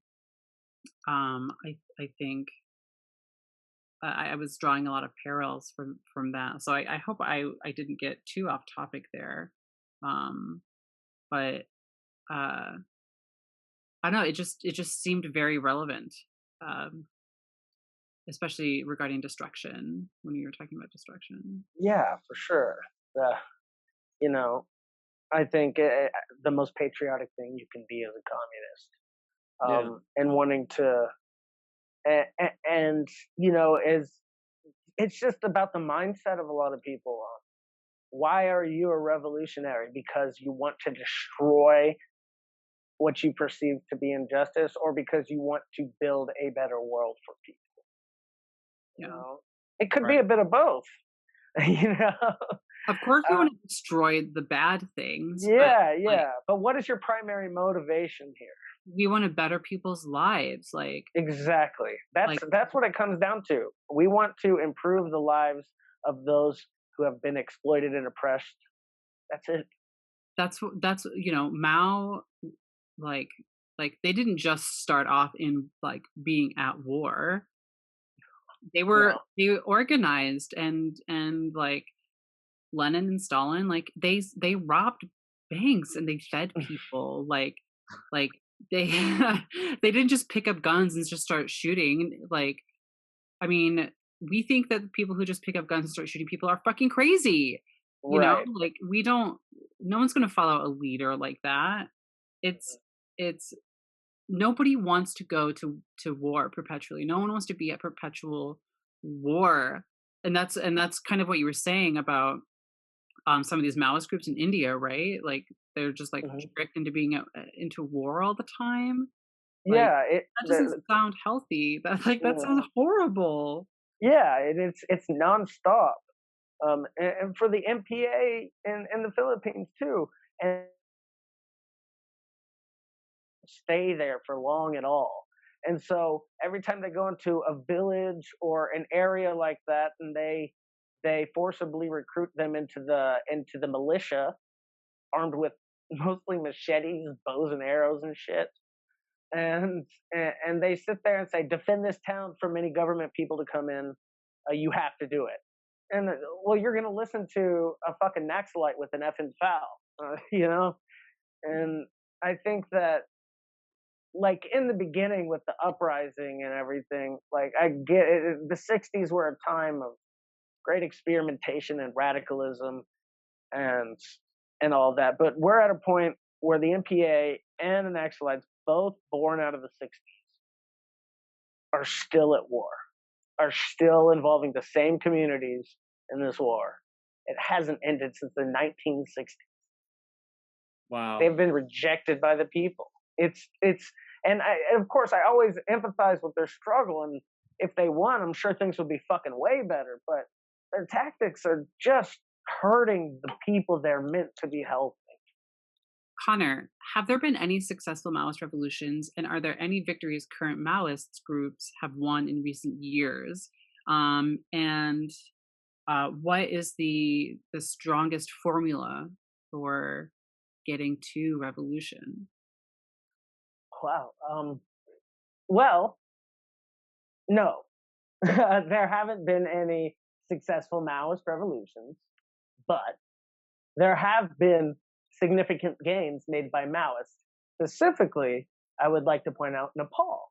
I think I was drawing a lot of parallels from that. So I hope I didn't get too off topic there. Um, but I don't know. It just seemed very relevant, um, especially regarding destruction when you were talking about destruction. Yeah, for sure. Uh, you know, I think the most patriotic thing you can be as a Yeah. communist, and wanting to, and is it's just about the mindset of a lot of people. Why are you a revolutionary? Because you want to destroy what you perceive to be injustice, or because you want to build a better world for people. You Yeah. know, it could be Right. a bit of both. you know, Of course, we uh, want to destroy the bad things, but yeah, like yeah. But what is your primary motivation here? we want to better people's lives. Exactly. Like That's what it comes down to. We want to improve the lives of those who have been exploited and oppressed. That's it. that's Mao, like they didn't just start off in being at war. No. They organized, and Lenin and Stalin, they robbed banks and they fed people, like they they didn't just pick up guns and just start shooting. I mean, we think that people who just pick up guns and start shooting people are fucking crazy. Right. We don't, no one's going to follow a leader like that. It's it's nobody wants to go to war perpetually. No one wants to be at perpetual war. And that's kind of what you were saying about some of these Maoist groups in India, right? Like they're just Mhm. tricked into being into war all the time. Like Yeah. that doesn't sound healthy. That Yeah. sounds horrible. Yeah, it's nonstop. And for the MPA in the Philippines too, and stay there for long at all. And so every time they go into a village or an area like that, and they forcibly recruit them into the militia, armed with mostly machetes, bows and arrows and shit. And they sit there and say, defend this town from any government people to come in. You have to do it. And well, you're gonna listen to a fucking Naxalite with an effing foul, you know. And I think that like in the beginning with the uprising and everything, like I get it, the 60s were a time of great experimentation and radicalism and all that. But we're at a point where the MPA and the Naxalites, both born out of the 60s, are still at war, are still involving the same communities in this war. It hasn't ended since the 1960s. Wow. They've been rejected by the people. And of course, I always empathize with their struggle. And if they won, I'm sure things would be fucking way better. But their tactics are just hurting the people they're meant to be helping. Connor, have there been any successful Maoist revolutions, and are there any victories current Maoist groups have won in recent years? And what is the strongest formula for getting to revolution? Wow. Well, no, there haven't been any successful Maoist revolutions, but there have been significant gains made by Maoists. Specifically, I would like to point out Nepal.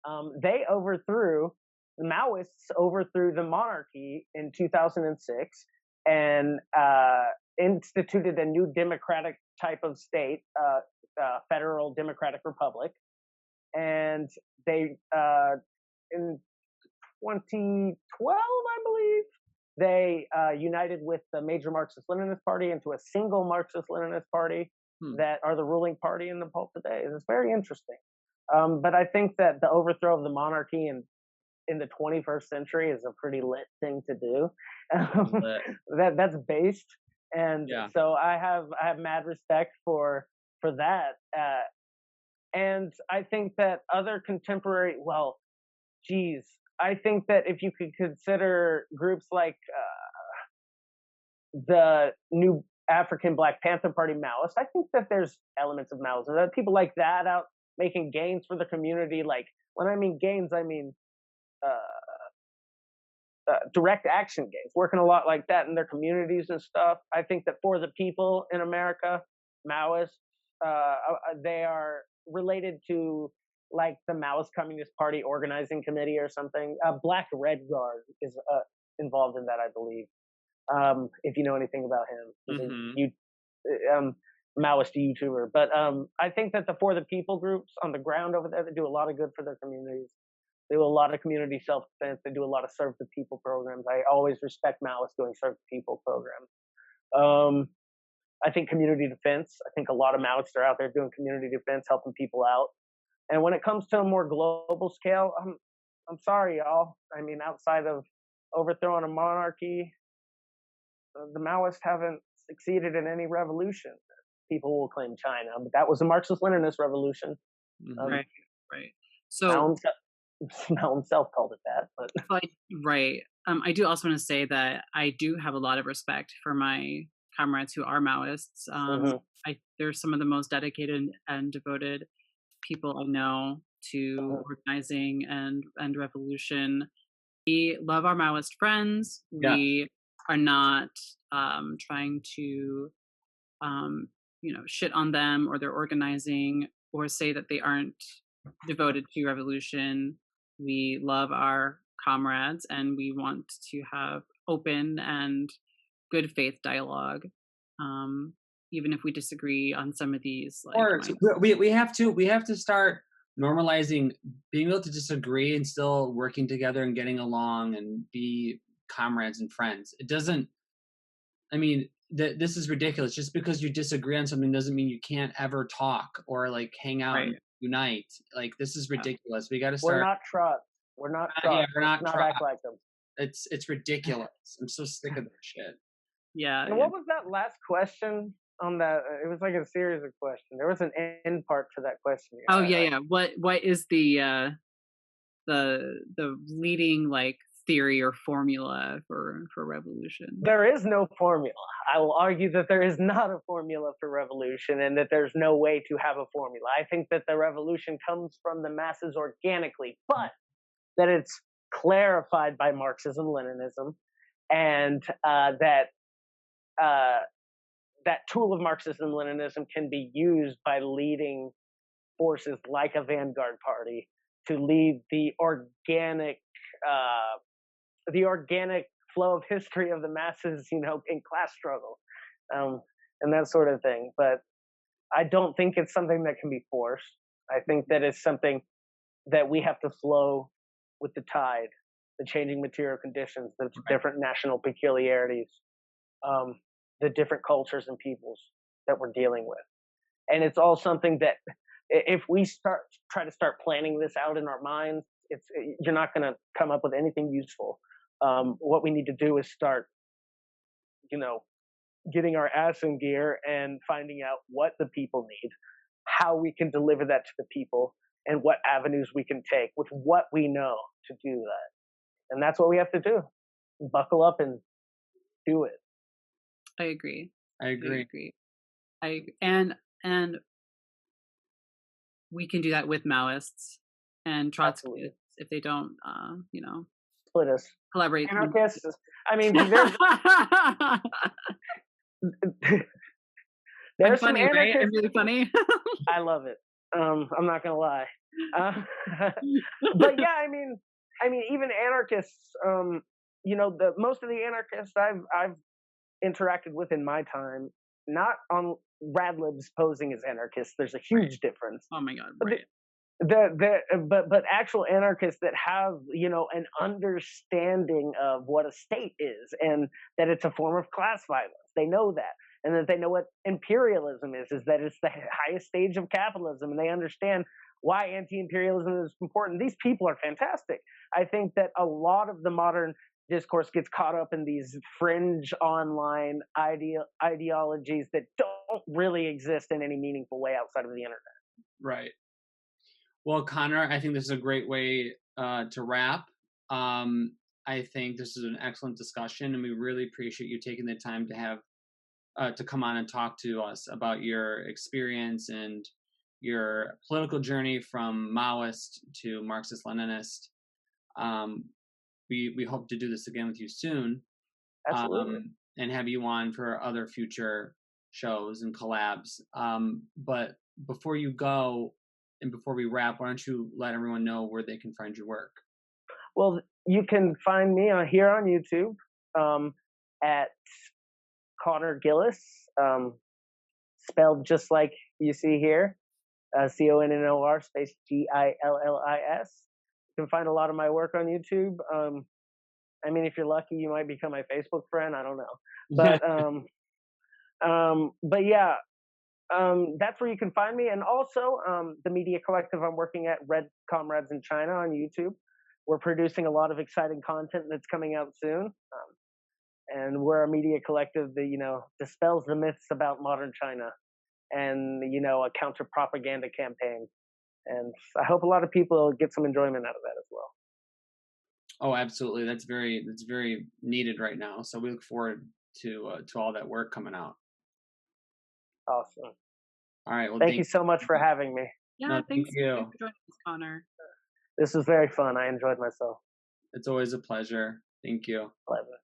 The Maoists overthrew the monarchy in 2006 and instituted a new democratic type of state, federal democratic republic. And they, in 2012, I believe, they united with the major Marxist-Leninist party into a single Marxist-Leninist party that are the ruling party in Nepal today. It's very interesting. But I think that the overthrow of the monarchy in the 21st century is a pretty lit thing to do. That's based, and so I have mad respect for that. And I think that other contemporary, I think that if you could consider groups like the new African Black Panther Party Maoists, I think that there's elements of Maoism. There are people like that out making gains for the community. Like, when I mean gains, I mean direct action gains, working a lot like that in their communities and stuff. I think that for the people in America, Maoists, they are related to like the Maoist Communist Party Organizing Committee or something. Black Red Guard is involved in that, I believe. If you know anything about him, he's a Maoist YouTuber. But I think that the For the People groups on the ground over there, they do a lot of good for their communities. They do a lot of community self-defense. They do a lot of serve the people programs. I always respect Maoists doing serve the people programs. I think community defense. I think a lot of Maoists are out there doing community defense, helping people out. And when it comes to a more global scale, I'm sorry, y'all. I mean, outside of overthrowing a monarchy, the Maoists haven't succeeded in any revolution. People will claim China, but that was a Marxist-Leninist revolution. Right. So Mao himself called it that, but right. I do also want to say that I do have a lot of respect for my comrades who are Maoists. They're some of the most dedicated and devoted people I know to organizing and revolution. We love our Maoist friends. We are not trying to shit on them or their organizing or say that they aren't devoted to revolution. We love our comrades and we want to have open and good faith dialogue, even if we disagree on some of these. We have to start normalizing being able to disagree and still working together and getting along and be comrades and friends. It doesn't. I mean, this is ridiculous. Just because you disagree on something doesn't mean you can't ever talk or like hang out and unite. Like, this is ridiculous. We got to start. We're not trucks. We're not trucks. Yeah, we're not trucks. Act like them. It's ridiculous. I'm so sick of that shit. Yeah. And what was that last question on that? It was like a series of questions. There was an end part to that question. Oh yeah. What is the leading like theory or formula for revolution? There is no formula. I will argue that there is not a formula for revolution and that there's no way to have a formula. I think that the revolution comes from the masses organically, but that it's clarified by Marxism-Leninism, and that tool of Marxism-Leninism can be used by leading forces like a vanguard party to lead the organic flow of history of the masses, in class struggle, and that sort of thing. But I don't think it's something that can be forced. I think that it's something that we have to flow with the tide, the changing material conditions, the different national peculiarities, the different cultures and peoples that we're dealing with. And it's all something that if we try to start planning this out in our minds, you're not going to come up with anything useful. What we need to do is start, getting our ass in gear and finding out what the people need, how we can deliver that to the people, and what avenues we can take with what we know to do that. And that's what we have to do. Buckle up and do it. I agree. And we can do that with Maoists and Trotskyists if they don't, split us. Collaborate. Anarchists. I mean, there's some funny, anarchists. Right? I'm really funny. I love it. I'm not gonna lie. But yeah, I mean, even anarchists. Most of the anarchists I've interacted with in my time, not on rad libs posing as anarchists. There's a huge difference. Oh my God! Right. But actual anarchists that have an understanding of what a state is and that it's a form of class violence. They know that, and that they know what imperialism is that it's the highest stage of capitalism, and they understand why anti-imperialism is important. These people are fantastic. I think that a lot of the modern discourse gets caught up in these fringe online ideologies that don't really exist in any meaningful way outside of the internet. Right. Well, Connor, I think this is a great way to wrap. I think this is an excellent discussion, and we really appreciate you taking the time to have to come on and talk to us about your experience and your political journey from Maoist to Marxist-Leninist. We hope to do this again with you soon. Absolutely. And have you on for other future shows and collabs. But before you go and before we wrap, why don't you let everyone know where they can find your work? Well, you can find me here on YouTube at Connor Gillis, spelled just like you see here, CONNOR space GILLIS. You can find a lot of my work on YouTube. If you're lucky, you might become my Facebook friend. I don't know, but yeah, that's where you can find me. And also, the media collective I'm working at, Red Comrades in China, on YouTube. We're producing a lot of exciting content that's coming out soon. And we're a media collective that, dispels the myths about modern China and, a counter-propaganda campaign. And I hope a lot of people get some enjoyment out of that as well. Oh, absolutely. That's very needed right now. So we look forward to all that work coming out. Awesome. All right. Well, thank you so much for having me. Yeah, no, thanks thank you. for joining us, Connor. This was very fun. I enjoyed myself. It's always a pleasure. Thank you. Pleasure.